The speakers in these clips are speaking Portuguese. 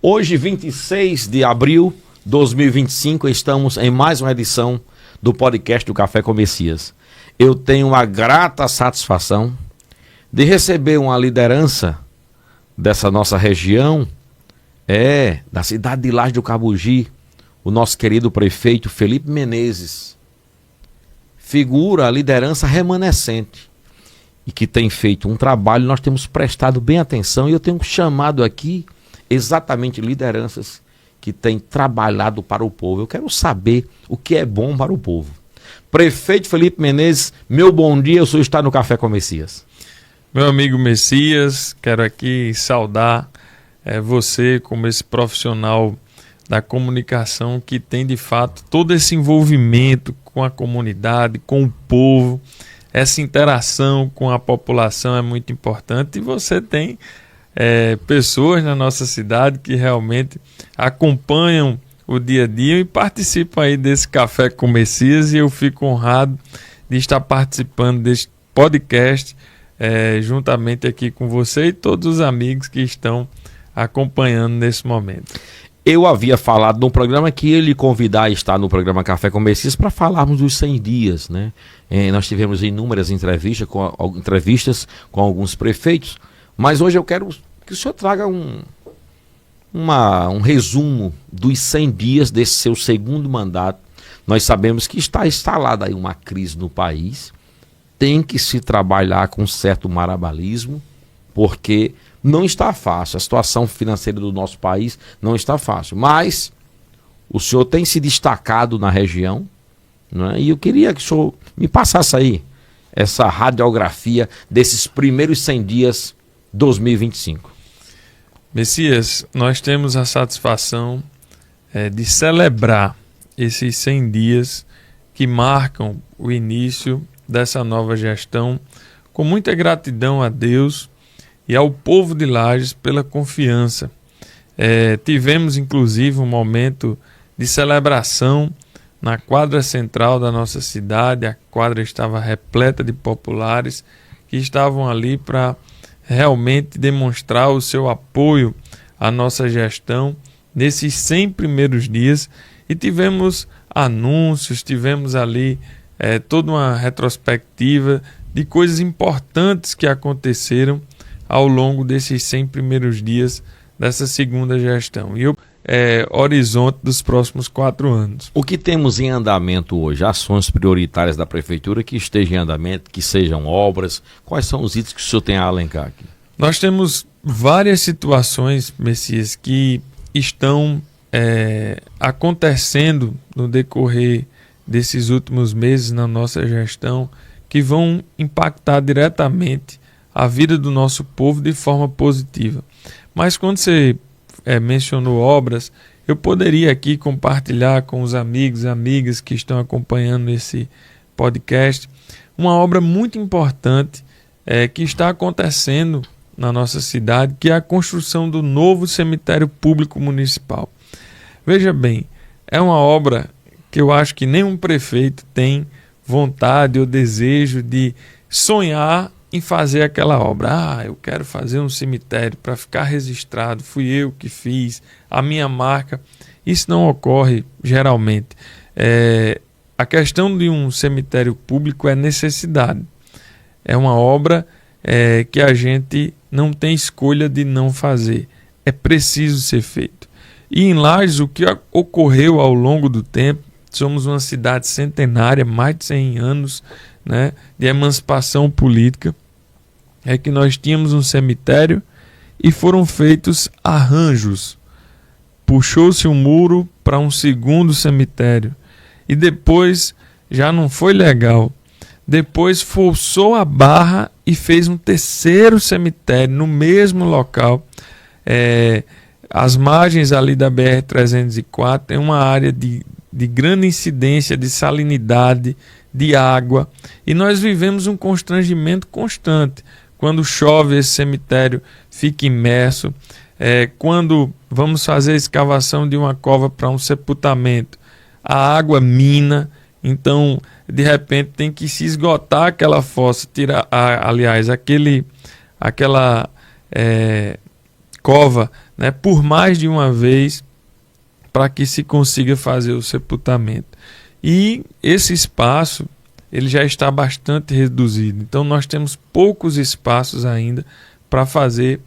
Hoje, 26 de abril de 2025, estamos em mais uma edição do podcast do Café com Messias. Eu tenho a grata satisfação de receber uma liderança dessa nossa região, da cidade de Laje do Cabugi, o nosso querido prefeito Felipe Menezes, figura a liderança remanescente e que tem feito um trabalho, nós temos prestado bem atenção e eu tenho chamado aqui exatamente lideranças que têm trabalhado para o povo. Eu quero saber o que é bom para o povo. Prefeito Felipe Menezes, meu bom dia, o senhor está no Café com Messias. Meu amigo Messias, quero aqui saudar você como esse profissional da comunicação que tem de fato todo esse envolvimento com a comunidade, com o povo. Essa interação com a população é muito importante e você tem pessoas na nossa cidade que realmente acompanham o dia a dia e participam aí desse Café com Messias, e eu fico honrado de estar participando deste podcast juntamente aqui com você e todos os amigos que estão acompanhando nesse momento. Eu havia falado no programa que ele convidar a estar no programa Café com Messias para falarmos dos 100 dias, né? Nós tivemos inúmeras entrevistas com alguns prefeitos, mas hoje eu quero que o senhor traga um resumo dos 100 dias desse seu segundo mandato. Nós sabemos que está instalada aí uma crise no país, tem que se trabalhar com certo marabalismo, porque não está fácil, a situação financeira do nosso país não está fácil, mas o senhor tem se destacado na região, né? E eu queria que o senhor me passasse aí essa radiografia desses primeiros 100 dias 2025. Messias, nós temos a satisfação de celebrar esses 100 dias que marcam o início dessa nova gestão, com muita gratidão a Deus e ao povo de Lajes pela confiança. Tivemos inclusive um momento de celebração na quadra central da nossa cidade. A quadra estava repleta de populares que estavam ali para realmente demonstrar o seu apoio à nossa gestão nesses 100 primeiros dias, e tivemos anúncios, tivemos ali toda uma retrospectiva de coisas importantes que aconteceram ao longo desses 100 primeiros dias dessa segunda gestão e o horizonte dos próximos 4 anos. O que temos em andamento hoje? Ações prioritárias da prefeitura que estejam em andamento, que sejam obras? Quais são os itens que o senhor tem a alencar aqui? Nós temos várias situações, Messias, que estão acontecendo no decorrer desses últimos meses na nossa gestão, que vão impactar diretamente a vida do nosso povo de forma positiva. Mas quando você mencionou obras, eu poderia aqui compartilhar com os amigos e amigas que estão acompanhando esse podcast uma obra muito importante que está acontecendo na nossa cidade, que é a construção do novo cemitério público municipal. Veja bem, é uma obra que eu acho que nenhum prefeito tem vontade ou desejo de sonhar em fazer aquela obra. Eu quero fazer um cemitério para ficar registrado, fui eu que fiz, a minha marca. Isso não ocorre geralmente. A questão de um cemitério público é necessidade. É uma obra que a gente não tem escolha de não fazer. É preciso ser feito. E em Lajes, o que ocorreu ao longo do tempo, somos uma cidade centenária, mais de 100 anos, né, de emancipação política, é que nós tínhamos um cemitério e foram feitos arranjos. Puxou-se um muro para um segundo cemitério e depois já não foi legal. Depois forçou a barra e fez um terceiro cemitério no mesmo local. As margens ali da BR-304 tem uma área de grande incidência de salinidade, de água, e nós vivemos um constrangimento constante. Quando chove, esse cemitério fica imerso. Quando vamos fazer a escavação de uma cova para um sepultamento, a água mina, então de repente tem que se esgotar aquela fossa, aquela cova né, por mais de uma vez, para que se consiga fazer o sepultamento. E esse espaço ele já está bastante reduzido, então nós temos poucos espaços ainda para fazer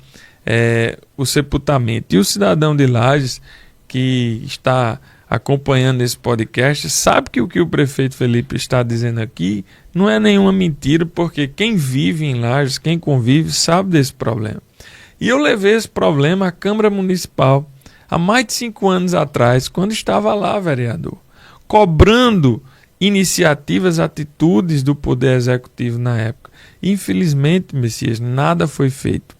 o sepultamento. E o cidadão de Lages que está acompanhando esse podcast sabe que o prefeito Felipe está dizendo aqui não é nenhuma mentira, porque quem vive em Lages, quem convive, sabe desse problema. E eu levei esse problema à Câmara Municipal há mais de 5 anos atrás, quando estava lá, vereador, cobrando iniciativas, atitudes do Poder Executivo na época. Infelizmente, Messias, nada foi feito.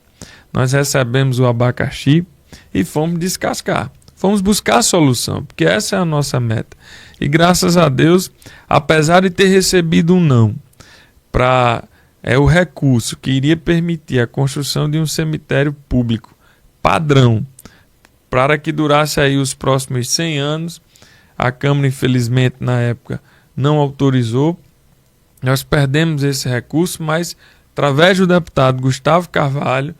Nós recebemos o abacaxi e fomos descascar. Fomos buscar a solução, porque essa é a nossa meta. E graças a Deus, apesar de ter recebido um não para o recurso que iria permitir a construção de um cemitério público padrão, para que durasse aí os próximos 100 anos, a Câmara, infelizmente, na época, não autorizou. Nós perdemos esse recurso, mas através do deputado Gustavo Carvalho,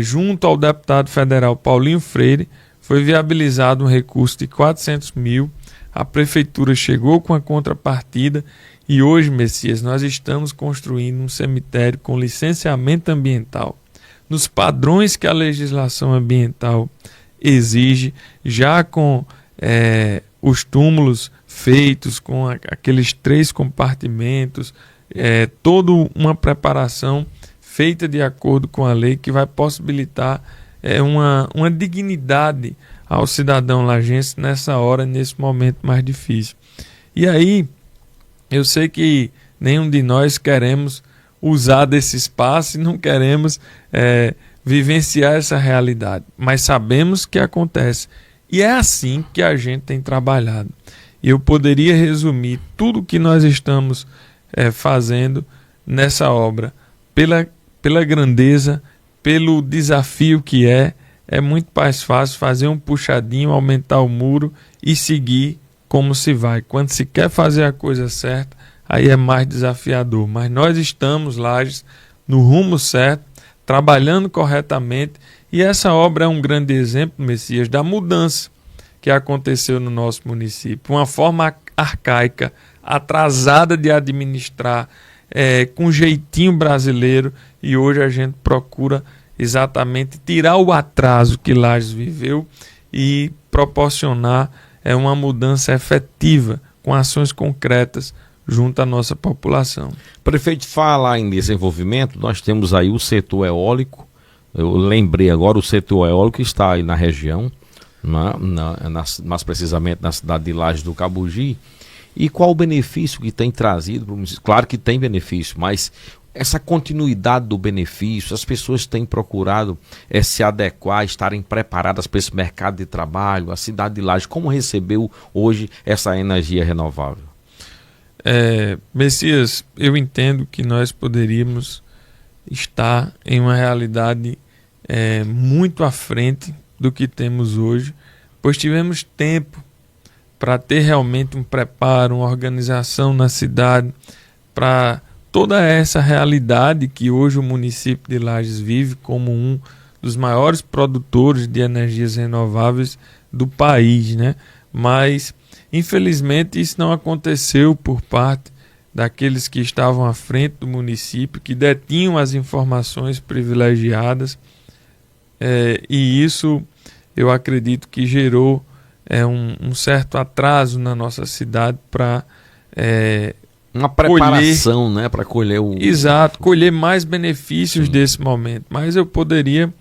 junto ao deputado federal Paulinho Freire, foi viabilizado um recurso de 400 mil, a prefeitura chegou com a contrapartida e hoje, Messias, nós estamos construindo um cemitério com licenciamento ambiental, nos padrões que a legislação ambiental exige, já com os túmulos feitos, com aqueles 3 compartimentos, toda uma preparação feita de acordo com a lei que vai possibilitar uma dignidade ao cidadão lajense nessa hora, nesse momento mais difícil. E aí, eu sei que nenhum de nós queremos usar desse espaço e não queremos vivenciar essa realidade, mas sabemos que acontece. E é assim que a gente tem trabalhado. E eu poderia resumir tudo o que nós estamos fazendo nessa obra, pela grandeza, pelo desafio que é muito mais fácil fazer um puxadinho, aumentar o muro e seguir como se vai. Quando se quer fazer a coisa certa, aí é mais desafiador. Mas nós estamos, Lages, no rumo certo, trabalhando corretamente, e essa obra é um grande exemplo, Messias, da mudança que aconteceu no nosso município. Uma forma arcaica, atrasada de administrar, com jeitinho brasileiro, e hoje a gente procura exatamente tirar o atraso que Lages viveu e proporcionar uma mudança efetiva, com ações concretas junto à nossa população. Prefeito, falar em desenvolvimento, nós temos aí o setor eólico. Eu lembrei agora, o setor eólico está aí na região, mais precisamente na cidade de Lages do Cabugi. E qual o benefício que tem trazido para o município? Claro que tem benefício, mas essa continuidade do benefício, as pessoas têm procurado se adequar, estarem preparadas para esse mercado de trabalho. A cidade de Lages, como recebeu hoje essa energia renovável? Messias, eu entendo que nós poderíamos estar em uma realidade muito à frente do que temos hoje, pois tivemos tempo para ter realmente um preparo, uma organização na cidade, para toda essa realidade que hoje o município de Lages vive como um dos maiores produtores de energias renováveis do país, né? Mas, infelizmente, isso não aconteceu por parte daqueles que estavam à frente do município, que detinham as informações privilegiadas, e isso eu acredito que gerou um certo atraso na nossa cidade para uma preparação, né, para colher Exato, colher mais benefícios desse momento. Mas eu poderia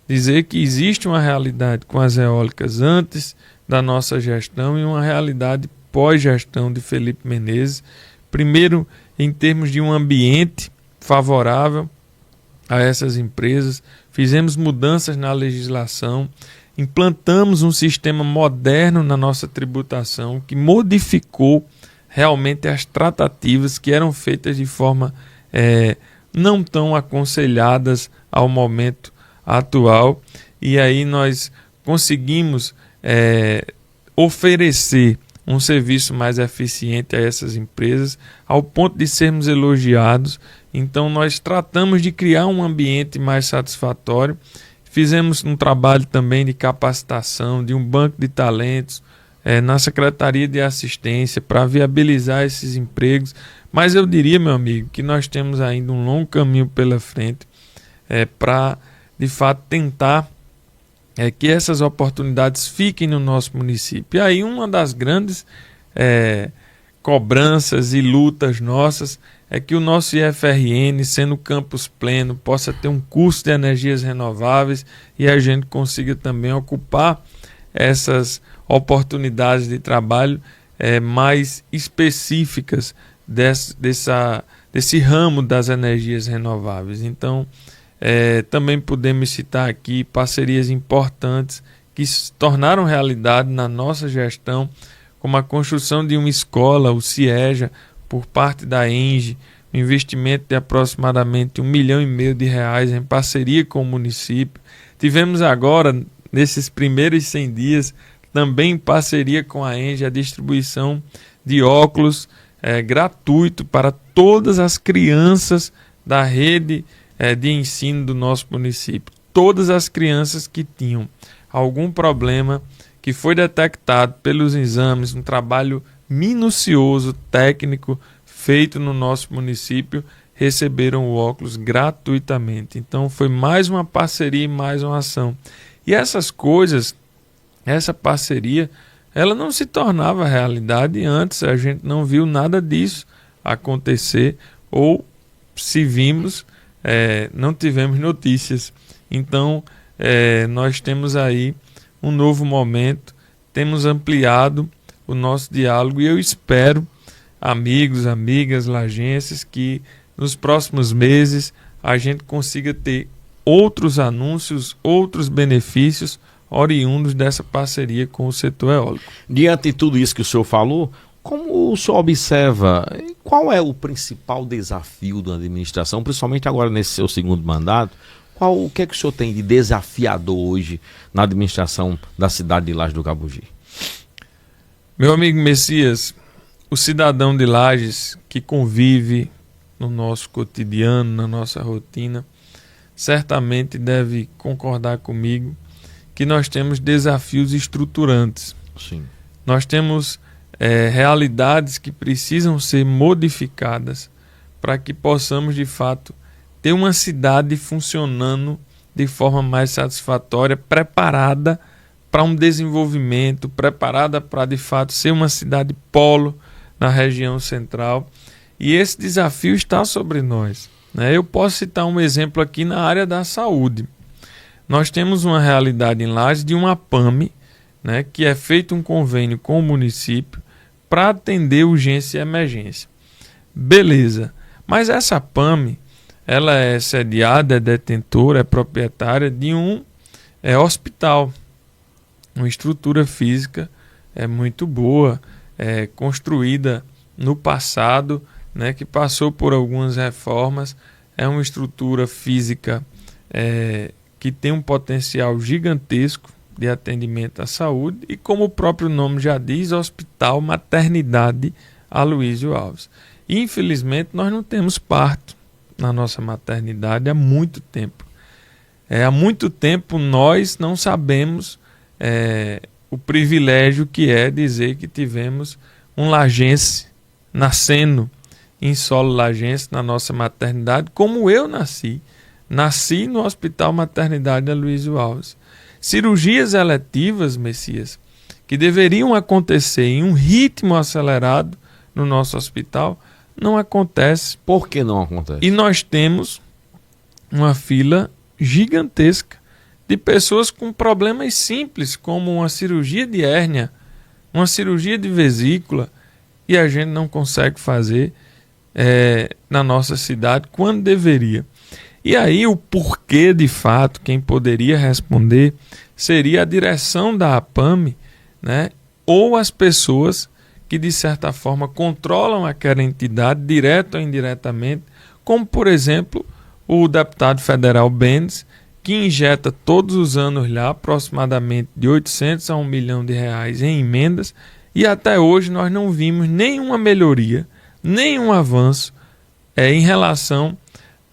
dizer que existe uma realidade com as eólicas antes da nossa gestão e uma realidade pós-gestão de Felipe Menezes. Primeiro, em termos de um ambiente favorável a essas empresas, fizemos mudanças na legislação, implantamos um sistema moderno na nossa tributação que modificou realmente as tratativas que eram feitas de forma não tão aconselhadas ao momento atual, e aí nós conseguimos oferecer um serviço mais eficiente a essas empresas, ao ponto de sermos elogiados. Então nós tratamos de criar um ambiente mais satisfatório, Fizemos um trabalho também de capacitação, de um banco de talentos na Secretaria de Assistência para viabilizar esses empregos. Mas eu diria, meu amigo, que nós temos ainda um longo caminho pela frente para, de fato, tentar que essas oportunidades fiquem no nosso município. E aí uma das grandes cobranças e lutas nossas é que o nosso IFRN, sendo campus pleno, possa ter um curso de energias renováveis e a gente consiga também ocupar essas oportunidades de trabalho mais específicas desse ramo das energias renováveis. Então, também podemos citar aqui parcerias importantes que se tornaram realidade na nossa gestão, como a construção de uma escola, o CIEJA, por parte da ENGIE, um investimento de aproximadamente R$ 1,5 milhão em parceria com o município. Tivemos agora, nesses primeiros 100 dias, também em parceria com a ENGIE, a distribuição de óculos gratuito para todas as crianças da rede de ensino do nosso município. Todas as crianças que tinham algum problema que foi detectado pelos exames, um trabalho minucioso, técnico, feito no nosso município, receberam o óculos gratuitamente. Então foi mais uma parceria e mais uma ação. E essas coisas, essa parceria, ela não se tornava realidade antes, a gente não viu nada disso acontecer, ou se vimos, não tivemos notícias. Então nós temos aí um novo momento, temos ampliado o nosso diálogo e eu espero, amigos, amigas, lajenses, que nos próximos meses a gente consiga ter outros anúncios, outros benefícios oriundos dessa parceria com o setor eólico. Diante de tudo isso que o senhor falou, como o senhor observa, qual é o principal desafio da administração, principalmente agora nesse seu segundo mandato? O que é que o senhor tem de desafiador hoje na administração da cidade de Lajes do Cabugi? Meu amigo Messias, o cidadão de Lajes que convive no nosso cotidiano, na nossa rotina, certamente deve concordar comigo que nós temos desafios estruturantes. Sim. Nós temos realidades que precisam ser modificadas para que possamos, de fato, ter uma cidade funcionando de forma mais satisfatória, preparada para um desenvolvimento, preparada para, de fato, ser uma cidade polo na região central. E esse desafio está sobre nós, né? Eu posso citar um exemplo aqui na área da saúde. Nós temos uma realidade em Lajes de uma APAME, né, que é feito um convênio com o município para atender urgência e emergência. Beleza, mas essa APAME, ela é sediada, é detentora, é proprietária de um hospital, uma estrutura física muito boa, construída no passado, né, que passou por algumas reformas. É uma estrutura física que tem um potencial gigantesco de atendimento à saúde e, como o próprio nome já diz, Hospital Maternidade Aloysio Alves. Infelizmente, nós não temos parto na nossa maternidade há muito tempo. Há muito tempo nós não sabemos o privilégio que é dizer que tivemos um lajense nascendo em solo lajense na nossa maternidade, como eu nasci. Nasci no Hospital Maternidade Aloysio Alves. Cirurgias eletivas, Messias, que deveriam acontecer em um ritmo acelerado no nosso hospital, não acontece. Por que não acontece? E nós temos uma fila gigantesca de pessoas com problemas simples, como uma cirurgia de hérnia, uma cirurgia de vesícula, e a gente não consegue fazer na nossa cidade quando deveria. E aí o porquê, de fato, quem poderia responder seria a direção da APAME, né, ou as pessoas que, de certa forma, controlam aquela entidade, direta ou indiretamente, como, por exemplo, o deputado federal Bendes, que injeta todos os anos lá aproximadamente de 800 a R$ 1 milhão em emendas, e até hoje nós não vimos nenhuma melhoria, nenhum avanço em relação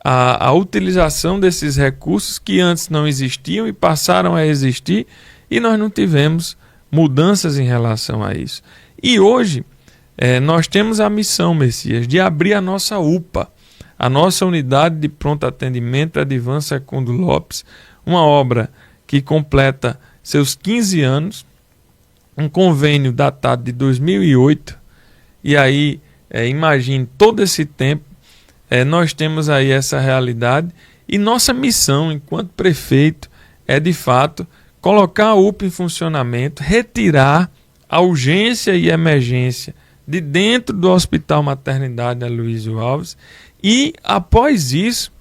a utilização desses recursos que antes não existiam e passaram a existir, e nós não tivemos mudanças em relação a isso. E hoje nós temos a missão, Messias, de abrir a nossa UPA, a nossa Unidade de Pronto Atendimento Edivan Secundo Lopes, uma obra que completa seus 15 anos, um convênio datado de 2008, e aí imagine todo esse tempo, nós temos aí essa realidade, e nossa missão enquanto prefeito é de fato colocar a UPA em funcionamento, retirar a urgência e emergência de dentro do Hospital Maternidade Aloysio Alves e, após isso,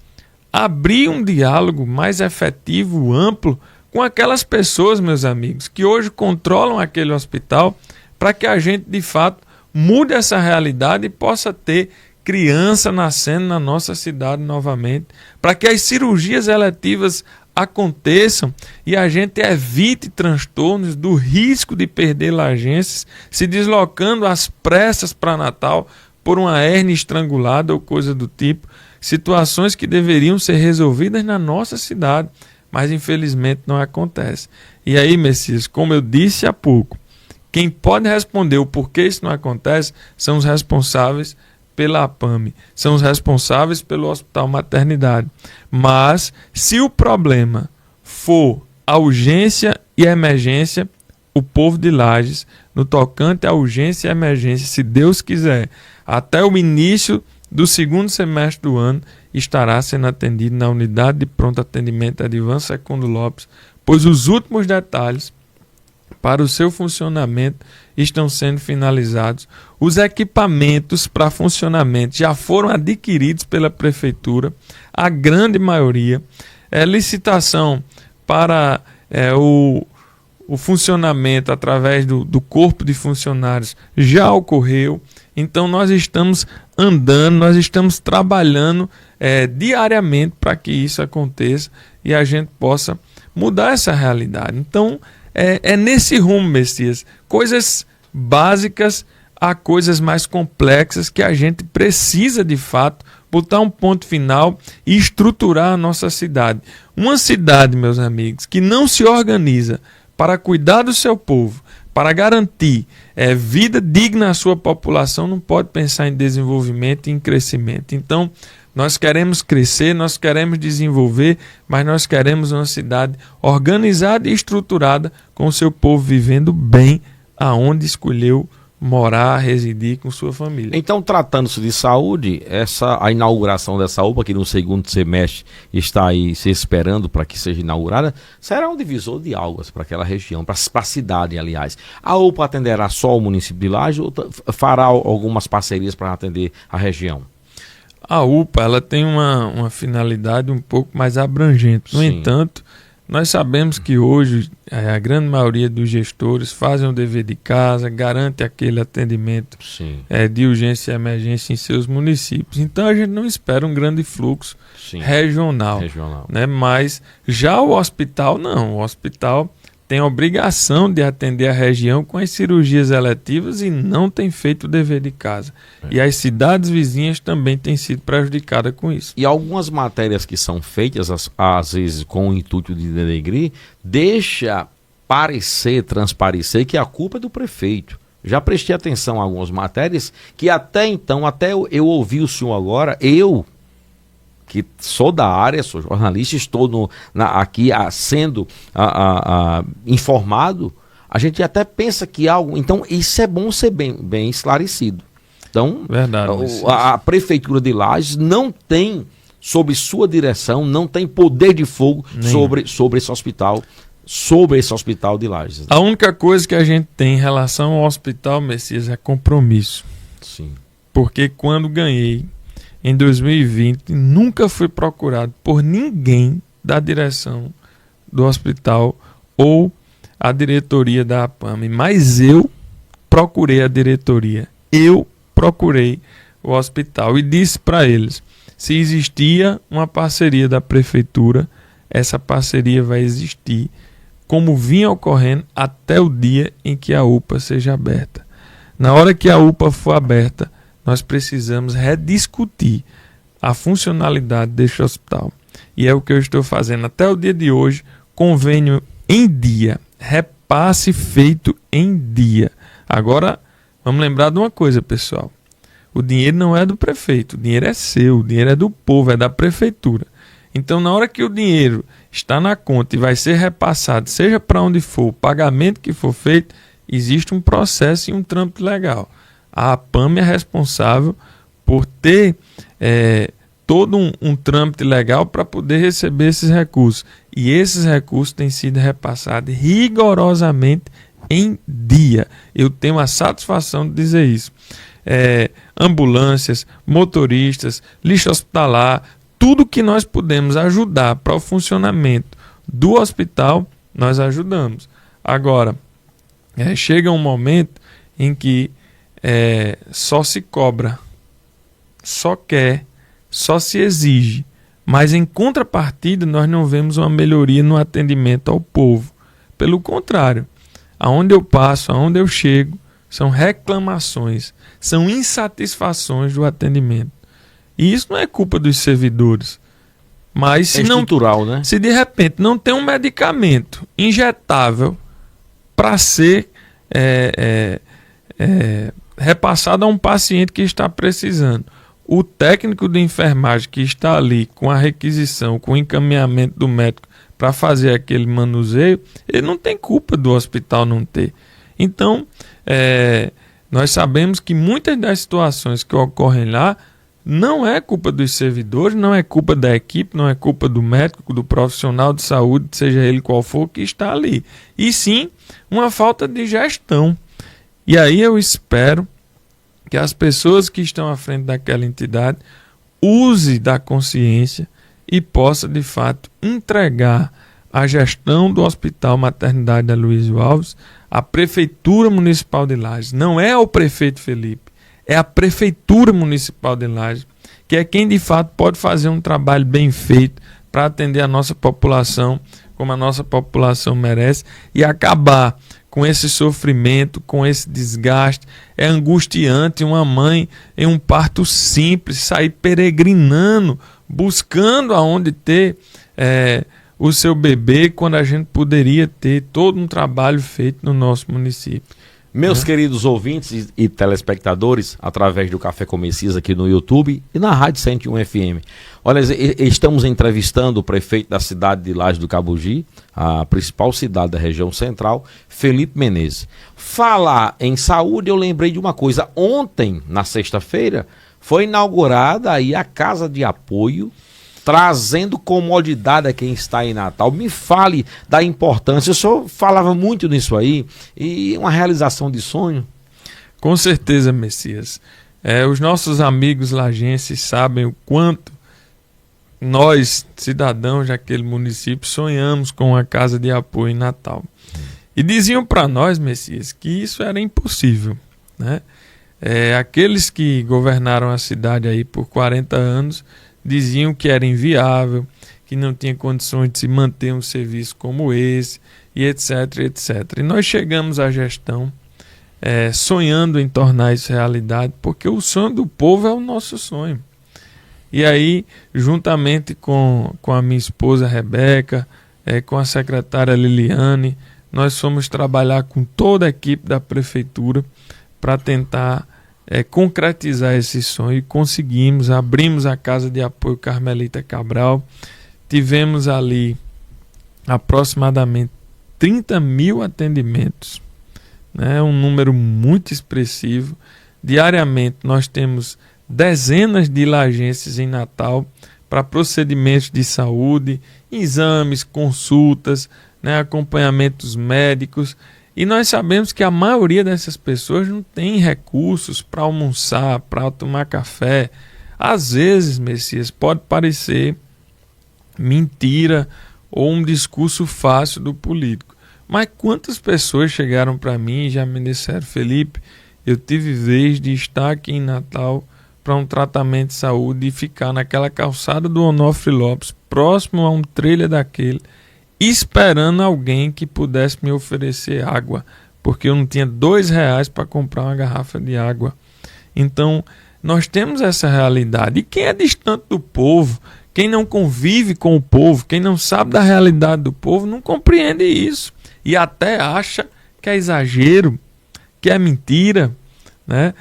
abrir um diálogo mais efetivo, amplo, com aquelas pessoas, meus amigos, que hoje controlam aquele hospital, para que a gente, de fato, mude essa realidade e possa ter criança nascendo na nossa cidade novamente, para que as cirurgias eletivas aconteçam e a gente evite transtornos do risco de perder lajenses se deslocando às pressas para Natal por uma hérnia estrangulada ou coisa do tipo, situações que deveriam ser resolvidas na nossa cidade, mas infelizmente não acontece. E aí, Messias, como eu disse há pouco, quem pode responder o porquê isso não acontece são os responsáveis pela APAME, são os responsáveis pelo Hospital Maternidade. Mas, se o problema for a urgência e a emergência, o povo de Lages, no tocante à urgência e emergência, se Deus quiser, até o início do segundo semestre do ano, estará sendo atendido na Unidade de Pronto Atendimento Edivan Secundo Lopes, pois os últimos detalhes para o seu funcionamento estão sendo finalizados. Os equipamentos para funcionamento já foram adquiridos pela Prefeitura, a grande maioria. Licitação para o funcionamento através do corpo de funcionários já ocorreu. Então nós estamos andando, nós estamos trabalhando diariamente para que isso aconteça e a gente possa mudar essa realidade. Então é nesse rumo, Messias, coisas básicas a coisas mais complexas que a gente precisa de fato botar um ponto final e estruturar a nossa cidade. Uma cidade, meus amigos, que não se organiza para cuidar do seu povo, para garantir vida digna à sua população, não pode pensar em desenvolvimento e em crescimento. Então, nós queremos crescer, nós queremos desenvolver, mas nós queremos uma cidade organizada e estruturada, com o seu povo vivendo bem aonde escolheu morar, residir com sua família. Então, tratando-se de saúde, a inauguração dessa UPA, que no segundo semestre está aí se esperando para que seja inaugurada, será um divisor de águas para aquela região, para a cidade, aliás. A UPA atenderá só o município de Lages ou fará algumas parcerias para atender a região? A UPA ela tem uma finalidade um pouco mais abrangente. No entanto, nós sabemos que hoje a grande maioria dos gestores fazem o dever de casa, garante aquele atendimento de urgência e emergência em seus municípios. Então a gente não espera um grande fluxo regional. Né? Mas já o hospital não. O hospital tem a obrigação de atender a região com as cirurgias eletivas e não tem feito o dever de casa. E as cidades vizinhas também têm sido prejudicadas com isso. E algumas matérias que são feitas, às vezes com o intuito de denegrir, deixa transparecer que a culpa é do prefeito. Já prestei atenção a algumas matérias que até então, até eu ouvi o senhor agora, que sou da área, sou jornalista, estou aqui sendo informado, a gente até pensa que algo... Então, isso é bom ser bem esclarecido. Então, a Prefeitura de Lages não tem, sob sua direção, não tem poder de fogo sobre esse hospital de Lages. A única coisa que a gente tem em relação ao hospital, Messias, é compromisso. Sim. Porque quando ganhei, em 2020, nunca fui procurado por ninguém da direção do hospital ou a diretoria da APAME, mas eu procurei a diretoria, eu procurei o hospital e disse para eles, se existia uma parceria da prefeitura, essa parceria vai existir, como vinha ocorrendo até o dia em que a UPA seja aberta. Na hora que a UPA for aberta, nós precisamos rediscutir a funcionalidade deste hospital. E é o que eu estou fazendo até o dia de hoje, convênio em dia, repasse feito em dia. Agora, vamos lembrar de uma coisa, pessoal. O dinheiro não é do prefeito, o dinheiro é seu, o dinheiro é do povo, é da prefeitura. Então, na hora que o dinheiro está na conta e vai ser repassado, seja para onde for, o pagamento que for feito, existe um processo e um trâmite legal. A APAME é responsável por ter todo um trâmite legal para poder receber esses recursos. E esses recursos têm sido repassados rigorosamente em dia. Eu tenho a satisfação de dizer isso. Ambulâncias, motoristas, lixo hospitalar, tudo que nós pudemos ajudar para o funcionamento do hospital, nós ajudamos. Agora, chega um momento em que só se cobra, só quer, só se exige, mas em contrapartida nós não vemos uma melhoria no atendimento ao povo. Pelo contrário, aonde eu passo, aonde eu chego, são reclamações, são insatisfações do atendimento. E isso não é culpa dos servidores. Mas se estrutural, né? Se de repente não tem um medicamento injetável para ser repassado a um paciente que está precisando, o técnico de enfermagem que está ali com a requisição, com o encaminhamento do médico para fazer aquele manuseio, ele não tem culpa do hospital não ter. Então, nós sabemos que muitas das situações que ocorrem lá não é culpa dos servidores, não é culpa da equipe, não é culpa do médico, do profissional de saúde, seja ele qual for, que está ali. E sim, uma falta de gestão. E aí eu espero que as pessoas que estão à frente daquela entidade use da consciência e possa, de fato, entregar a gestão do Hospital Maternidade Aloysio Alves à Prefeitura Municipal de Lages. Não é ao prefeito Felipe, é a Prefeitura Municipal de Lages, que é quem, de fato, pode fazer um trabalho bem feito para atender a nossa população como a nossa população merece e acabar com esse sofrimento, com esse desgaste. É angustiante uma mãe em um parto simples sair peregrinando, buscando aonde ter o seu bebê, quando a gente poderia ter todo um trabalho feito no nosso município. Meus queridos ouvintes e telespectadores, através do Café com Messias aqui no YouTube e na Rádio 101 FM. Olha, estamos entrevistando o prefeito da cidade de Lajes do Cabugi, a principal cidade da região central, Felipe Menezes. Falar em saúde, eu lembrei de uma coisa. Ontem, na sexta-feira, foi inaugurada aí a Casa de Apoio, trazendo comodidade a quem está em Natal. Me fale da importância. O senhor falava muito nisso aí, e uma realização de sonho. Com certeza, Messias. Os nossos amigos lajenses sabem o quanto nós, cidadãos daquele município, sonhamos com a Casa de Apoio em Natal. E diziam para nós, Messias, que isso era impossível, né? Aqueles que governaram a cidade aí por 40 anos diziam que era inviável, que não tinha condições de se manter um serviço como esse, e etc, etc. E nós chegamos à gestão sonhando em tornar isso realidade, porque o sonho do povo é o nosso sonho. E aí, juntamente com a minha esposa Rebeca, com a secretária Liliane, nós fomos trabalhar com toda a equipe da prefeitura para tentar concretizar esse sonho, e conseguimos. Abrimos a Casa de Apoio Carmelita Cabral, tivemos ali aproximadamente 30 mil atendimentos, né? Um número muito expressivo. Diariamente nós temos dezenas de lajenses em Natal para procedimentos de saúde, exames, consultas, né, acompanhamentos médicos. E nós sabemos que a maioria dessas pessoas não tem recursos para almoçar, para tomar café. Às vezes, Messias, pode parecer mentira ou um discurso fácil do político. Mas quantas pessoas chegaram para mim e já me disseram: Felipe, eu tive vez de estar aqui em Natal para um tratamento de saúde e ficar naquela calçada do Onofre Lopes, próximo a um trailer daquele, esperando alguém que pudesse me oferecer água, porque eu não tinha R$2 para comprar uma garrafa de água. Então, nós temos essa realidade. E quem é distante do povo, quem não convive com o povo, quem não sabe da realidade do povo, não compreende isso. E até acha que é exagero, que é mentira, né?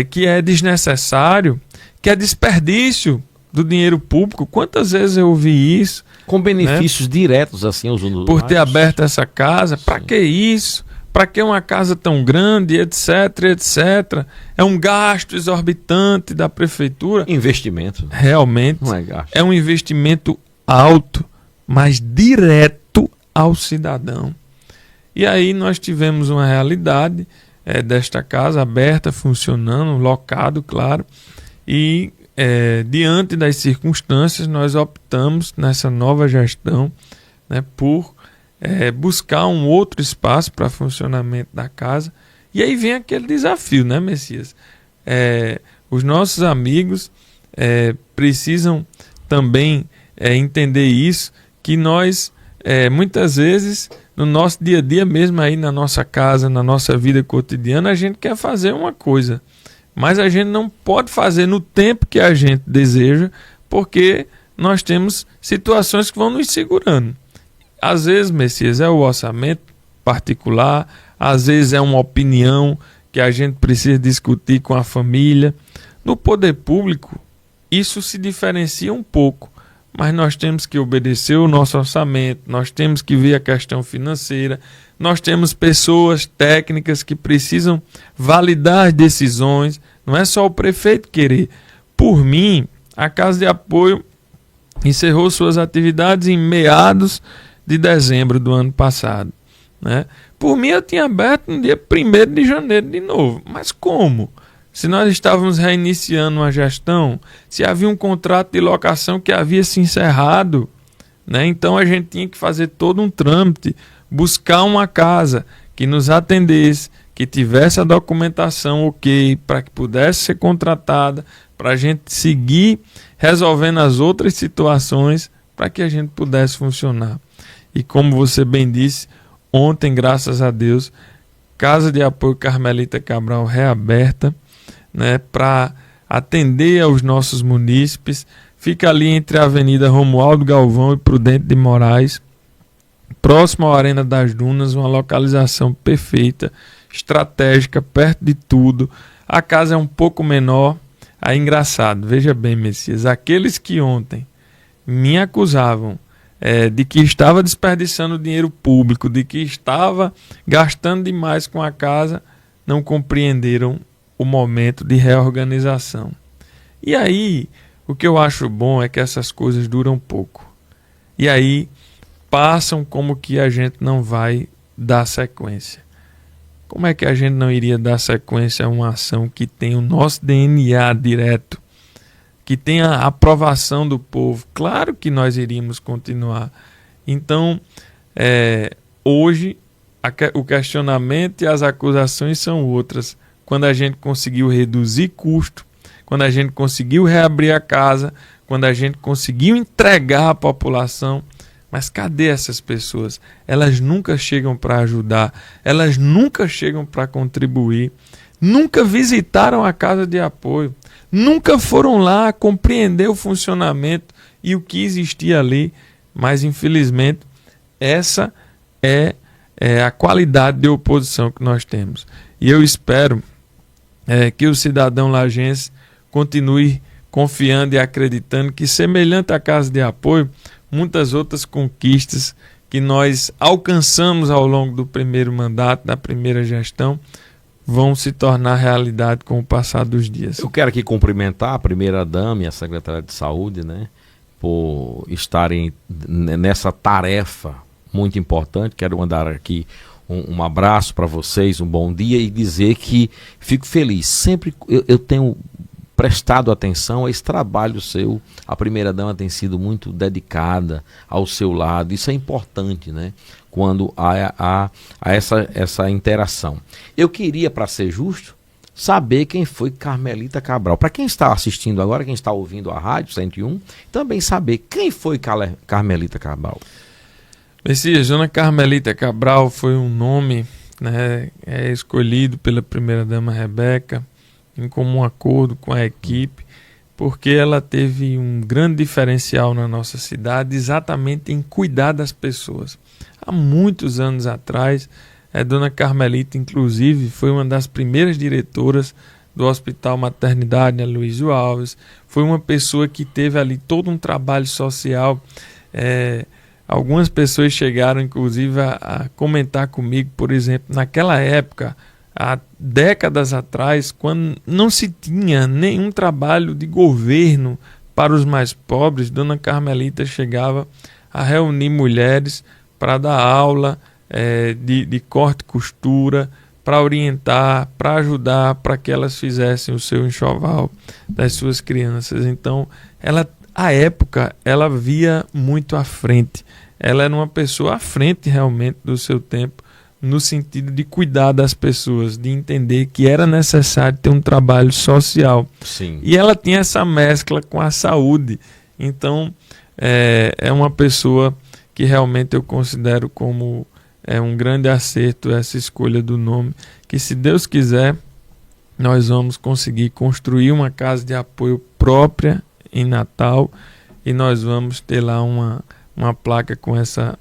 Que é desnecessário, que é desperdício do dinheiro público. Quantas vezes eu ouvi isso? Com benefícios, né, diretos assim aos usuários. Por ter aberto essa casa, para que isso? Para que uma casa tão grande, etc, etc. É um gasto exorbitante da prefeitura. Investimento. Realmente, não é gasto. É um investimento alto, mas direto ao cidadão. E aí nós tivemos uma realidade desta casa aberta, funcionando, locado, claro. E diante das circunstâncias, nós optamos nessa nova gestão, né, por buscar um outro espaço para funcionamento da casa. E aí vem aquele desafio, né, Messias? Os nossos amigos precisam também entender isso, que nós, muitas vezes, no nosso dia a dia mesmo, aí na nossa casa, na nossa vida cotidiana, a gente quer fazer uma coisa, mas a gente não pode fazer no tempo que a gente deseja, porque nós temos situações que vão nos segurando. Às vezes, Messias, é o orçamento particular, às vezes é uma opinião que a gente precisa discutir com a família. No poder público, isso se diferencia um pouco, mas nós temos que obedecer o nosso orçamento, nós temos que ver a questão financeira, nós temos pessoas técnicas que precisam validar as decisões, não é só o prefeito querer. Por mim, a Casa de Apoio encerrou suas atividades em meados de dezembro do ano passado, né? Por mim, eu tinha aberto no dia 1º de janeiro de novo. Mas como? Se nós estávamos reiniciando uma gestão, se havia um contrato de locação que havia se encerrado, né? Então a gente tinha que fazer todo um trâmite, buscar uma casa que nos atendesse, que tivesse a documentação ok, para que pudesse ser contratada, para a gente seguir resolvendo as outras situações, para que a gente pudesse funcionar. E como você bem disse, ontem, graças a Deus, Casa de Apoio Carmelita Cabral reaberta, né, para atender aos nossos munícipes. Fica ali entre a Avenida Romualdo Galvão e Prudente de Moraes, próximo à Arena das Dunas, uma localização perfeita, estratégica, perto de tudo. A casa é um pouco menor. Aí, engraçado, veja bem, Messias, aqueles que ontem me acusavam de que estava desperdiçando dinheiro público, de que estava gastando demais com a casa, não compreenderam o momento de reorganização. E aí, o que eu acho bom é que essas coisas duram pouco. E aí, passam como que a gente não vai dar sequência. Como é que a gente não iria dar sequência a uma ação que tem o nosso DNA direto, que tem a aprovação do povo? Claro que nós iríamos continuar. Então, hoje, o questionamento e as acusações são outras. Quando a gente conseguiu reduzir custo, quando a gente conseguiu reabrir a casa, quando a gente conseguiu entregar à população. Mas cadê essas pessoas? Elas nunca chegam para ajudar, elas nunca chegam para contribuir, nunca visitaram a Casa de Apoio, nunca foram lá compreender o funcionamento e o que existia ali. Mas, infelizmente, essa é a qualidade de oposição que nós temos. E eu espero que o cidadão lajense continue confiando e acreditando que, semelhante à Casa de Apoio, muitas outras conquistas que nós alcançamos ao longo do primeiro mandato, da primeira gestão, vão se tornar realidade com o passar dos dias. Eu quero aqui cumprimentar a primeira-dama e a secretária de Saúde, né, por estarem nessa tarefa muito importante. Quero mandar aqui um abraço para vocês, um bom dia, e dizer que fico feliz. Sempre eu tenho prestado atenção a esse trabalho seu. A primeira-dama tem sido muito dedicada ao seu lado. Isso é importante, né? Quando há essa interação. Eu queria, para ser justo, saber quem foi Carmelita Cabral. Para quem está assistindo agora, quem está ouvindo a Rádio 101, também saber quem foi Carmelita Cabral. Messias, Dona Carmelita Cabral foi um nome, né, escolhido pela primeira-dama Rebeca em comum acordo com a equipe, porque ela teve um grande diferencial na nossa cidade exatamente em cuidar das pessoas. Há muitos anos atrás, a dona Carmelita, inclusive, foi uma das primeiras diretoras do Hospital Maternidade Aloysio Alves. Foi uma pessoa que teve ali todo um trabalho social. Algumas pessoas chegaram, inclusive, a comentar comigo, por exemplo, naquela época, há décadas atrás, quando não se tinha nenhum trabalho de governo para os mais pobres, dona Carmelita chegava a reunir mulheres para dar aula de corte e costura, para orientar, para ajudar, para que elas fizessem o seu enxoval das suas crianças. Então, à época, ela via muito à frente. Ela era uma pessoa à frente realmente do seu tempo, no sentido de cuidar das pessoas, de entender que era necessário ter um trabalho social. Sim. E ela tinha essa mescla com a saúde. Então, é uma pessoa que realmente eu considero como um grande acerto essa escolha do nome, que se Deus quiser, nós vamos conseguir construir uma casa de apoio própria em Natal e nós vamos ter lá uma placa com essa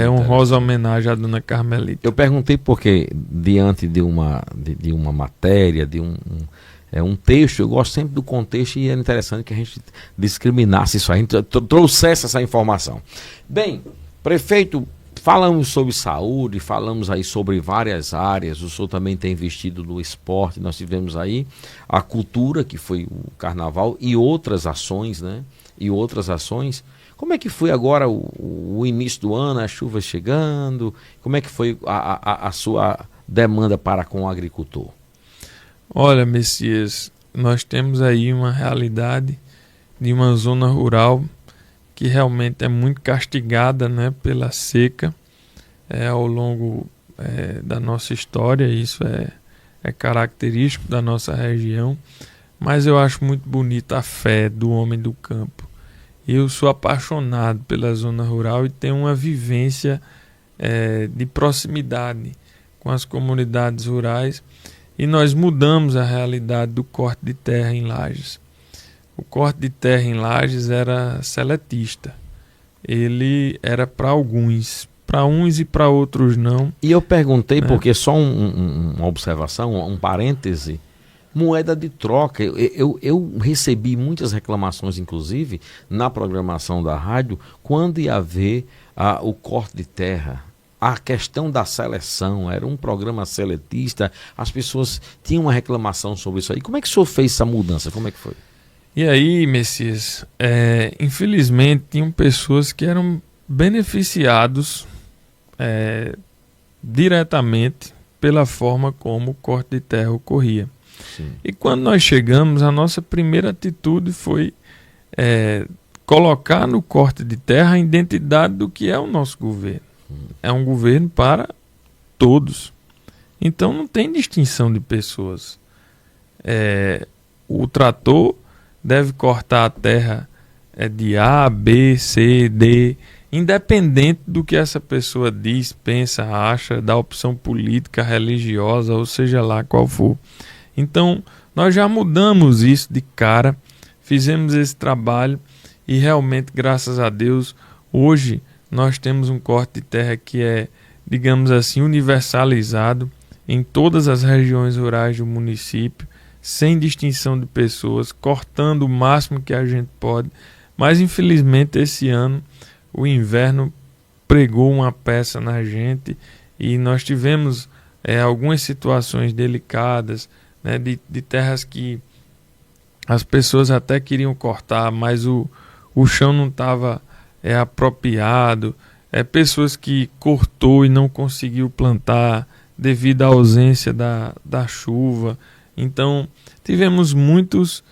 honrosa homenagem à dona Carmelita. Eu perguntei porque, diante de uma matéria, de um texto, eu gosto sempre do contexto e é interessante que a gente discriminasse isso, a gente trouxesse essa informação. Bem, prefeito, falamos sobre saúde, falamos aí sobre várias áreas, o senhor também tem investido no esporte, nós tivemos aí a cultura, que foi o carnaval, e outras ações, né? Como é que foi agora o início do ano, as chuvas chegando? Como é que foi a sua demanda para com o agricultor? Olha, Messias, nós temos aí uma realidade de uma zona rural que realmente é muito castigada, né, pela seca ao longo da nossa história. Isso é característico da nossa região, mas eu acho muito bonita a fé do homem do campo. Eu sou apaixonado pela zona rural e tenho uma vivência de proximidade com as comunidades rurais, e nós mudamos a realidade do corte de terra em Lages. O corte de terra em Lages era seletista. Ele era para alguns, para uns e para outros não. E eu perguntei, porque só uma observação, um parêntese, moeda de troca. Eu recebi muitas reclamações, inclusive, na programação da rádio, quando ia haver o corte de terra. A questão da seleção, era um programa seletista, as pessoas tinham uma reclamação sobre isso aí. Como é que o senhor fez essa mudança? Como é que foi? E aí, Messias, infelizmente, tinham pessoas que eram beneficiados diretamente pela forma como o corte de terra ocorria. Sim. E quando nós chegamos, a nossa primeira atitude foi colocar no corte de terra a identidade do que é o nosso governo. É um governo para todos. Então não tem distinção de pessoas. O trator deve cortar a terra de A, B, C, D, independente do que essa pessoa diz, pensa, acha, da opção política, religiosa, ou seja lá qual for. Então, nós já mudamos isso de cara, fizemos esse trabalho e realmente, graças a Deus, hoje nós temos um corte de terra que é, digamos assim, universalizado em todas as regiões rurais do município, sem distinção de pessoas, cortando o máximo que a gente pode. Mas, infelizmente, esse ano o inverno pregou uma peça na gente e nós tivemos algumas situações delicadas, né, de terras que as pessoas até queriam cortar, mas o chão não estava apropriado, pessoas que cortou e não conseguiu plantar devido à ausência da chuva. Então tivemos muitos,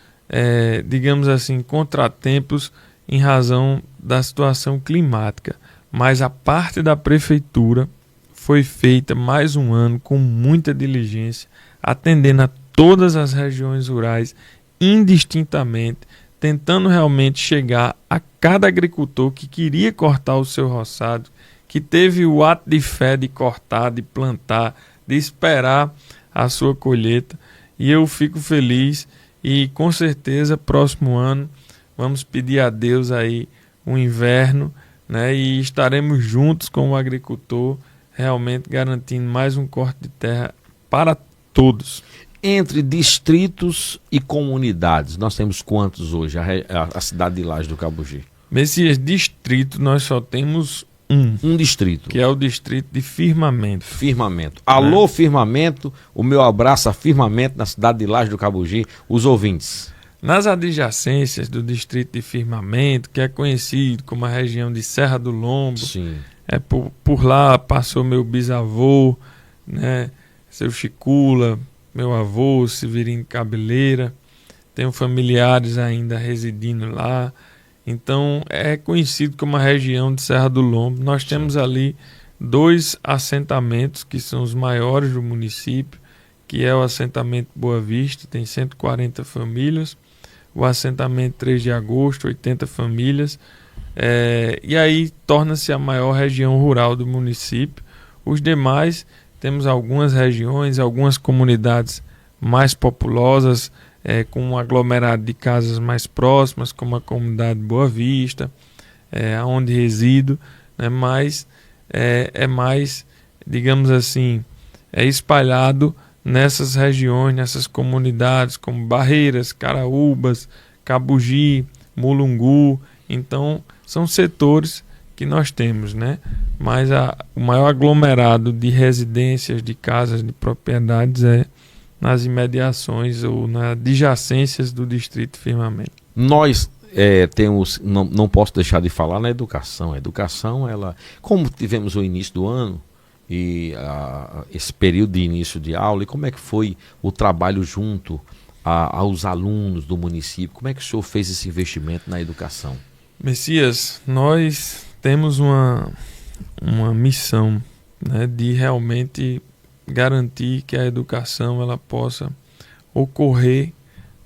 digamos assim, contratempos em razão da situação climática, mas a parte da prefeitura foi feita mais um ano com muita diligência, atendendo a todas as regiões rurais indistintamente, tentando realmente chegar a cada agricultor que queria cortar o seu roçado, que teve o ato de fé de cortar, de plantar, de esperar a sua colheita. e eu fico feliz e com certeza próximo ano vamos pedir a Deus aí um inverno, né, e estaremos juntos com o agricultor, realmente garantindo mais um corte de terra para todos. Entre distritos e comunidades, nós temos quantos hoje, a cidade de Lajes do Cabugi? Messias, distrito, nós só temos um distrito, que é o distrito de Firmamento. Firmamento. Alô, Firmamento, o meu abraço a Firmamento na cidade de Lajes do Cabugi, os ouvintes. Nas adjacências do distrito de Firmamento, que é conhecido como a região de Serra do Lombo, sim, por lá passou meu bisavô, né, seu Chicula, meu avô, Severino Cabeleira, tenho familiares ainda residindo lá, então é conhecido como a região de Serra do Lombo. Nós temos ali 2 assentamentos que são os maiores do município, que é o assentamento Boa Vista, tem 140 famílias, o assentamento 3 de Agosto, 80 famílias, e aí torna-se a maior região rural do município. Os demais, temos algumas regiões, algumas comunidades mais populosas, com um aglomerado de casas mais próximas, como a comunidade Boa Vista, onde resido, né, mas é mais, digamos assim, espalhado nessas regiões, nessas comunidades, como Barreiras, Caraúbas, Cabugi, Mulungu. Então, são setores que nós temos, né? Mas o maior aglomerado de residências, de casas, de propriedades é nas imediações ou nas adjacências do distrito Firmamento. Nós temos, não posso deixar de falar na educação. A educação, ela, como tivemos o início do ano e esse período de início de aula, e como é que foi o trabalho junto aos alunos do município? Como é que o senhor fez esse investimento na educação? Messias, nós temos uma missão, né, de realmente garantir que a educação ela possa ocorrer